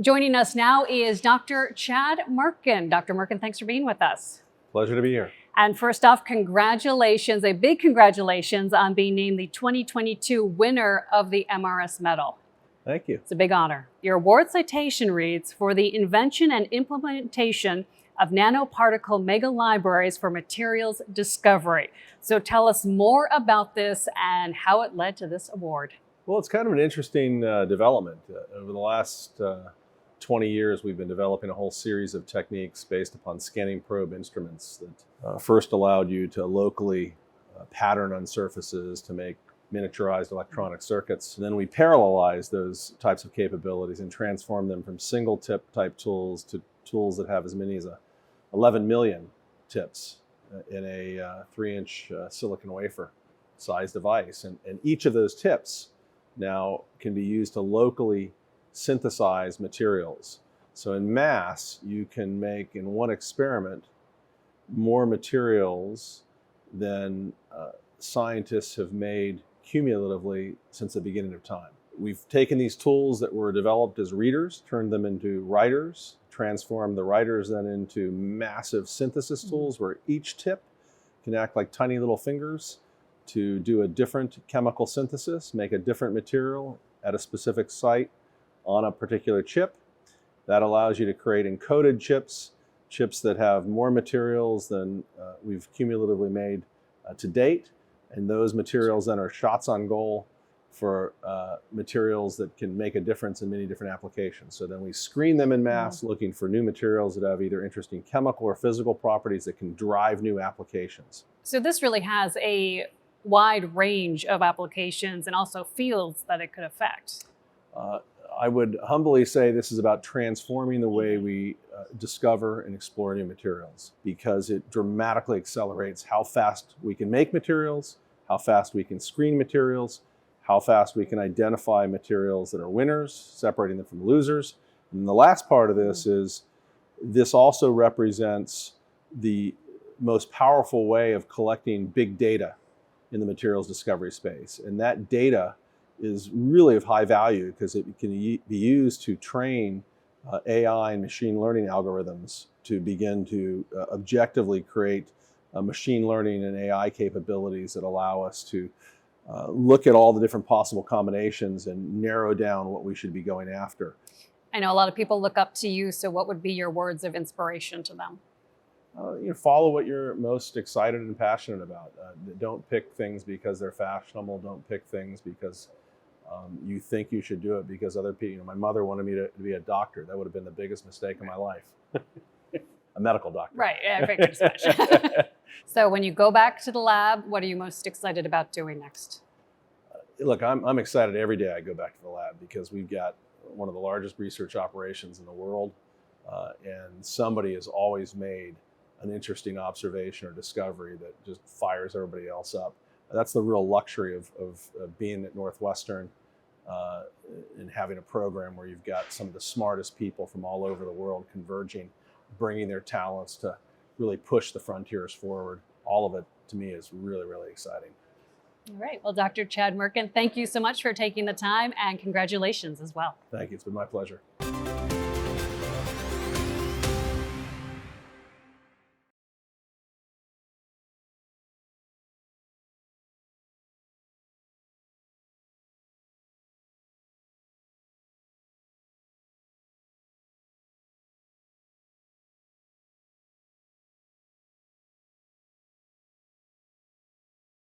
Joining us now is Dr. Chad Mirkin. Dr. Mirkin, thanks for being with us. Pleasure to be here. And first off, congratulations, a big congratulations on being named the 2022 winner of the MRS medal. Thank you. It's a big honor. Your award citation reads, for the invention and implementation of nanoparticle megalibraries for materials discovery. So tell us more about this and how it led to this award. Well, it's kind of an interesting development. Over the last 20 years, we've been developing a whole series of techniques based upon scanning probe instruments that first allowed you to locally pattern on surfaces to make miniaturized electronic circuits. And then we parallelized those types of capabilities and transformed them from single tip type tools to tools that have as many as 11 million tips in a 3-inch silicon wafer size device. And each of those tips now can be used to locally synthesize materials. So in mass, you can make in one experiment more materials than scientists have made cumulatively since the beginning of time. We've taken these tools that were developed as readers, turned them into writers, transformed the writers then into massive synthesis tools where each tip can act like tiny little fingers to do a different chemical synthesis, make a different material at a specific site on a particular chip. That allows you to create encoded chips, chips that have more materials than we've cumulatively made to date. And those materials then are shots on goal for materials that can make a difference in many different applications. So then we screen them in mass, looking for new materials that have either interesting chemical or physical properties that can drive new applications. So this really has a wide range of applications and also fields that it could affect. I would humbly say this is about transforming the way we discover and explore new materials, because it dramatically accelerates how fast we can make materials, how fast we can screen materials, how fast we can identify materials that are winners, separating them from losers. And the last part of this is this also represents the most powerful way of collecting big data in the materials discovery space. And that data is really of high value because it can be used to train AI and machine learning algorithms to begin to objectively create machine learning and AI capabilities that allow us to look at all the different possible combinations and narrow down what we should be going after. I know a lot of people look up to you, so what would be your words of inspiration to them? Follow what you're most excited and passionate about. Don't pick things because they're fashionable. Don't pick things because you think you should do it because other people. My mother wanted me to be a doctor. That would have been the biggest mistake of my life. A medical doctor. Right, I figured as much. So when you go back to the lab, what are you most excited about doing next? Look, I'm excited every day I go back to the lab because we've got one of the largest research operations in the world, and somebody has always made an interesting observation or discovery that just fires everybody else up. That's the real luxury of being at Northwestern and having a program where you've got some of the smartest people from all over the world converging, bringing their talents to really push the frontiers forward. All of it, to me, is really, really exciting. All right. Well, Dr. Chad Mirkin, thank you so much for taking the time, and congratulations as well. Thank you. It's been my pleasure.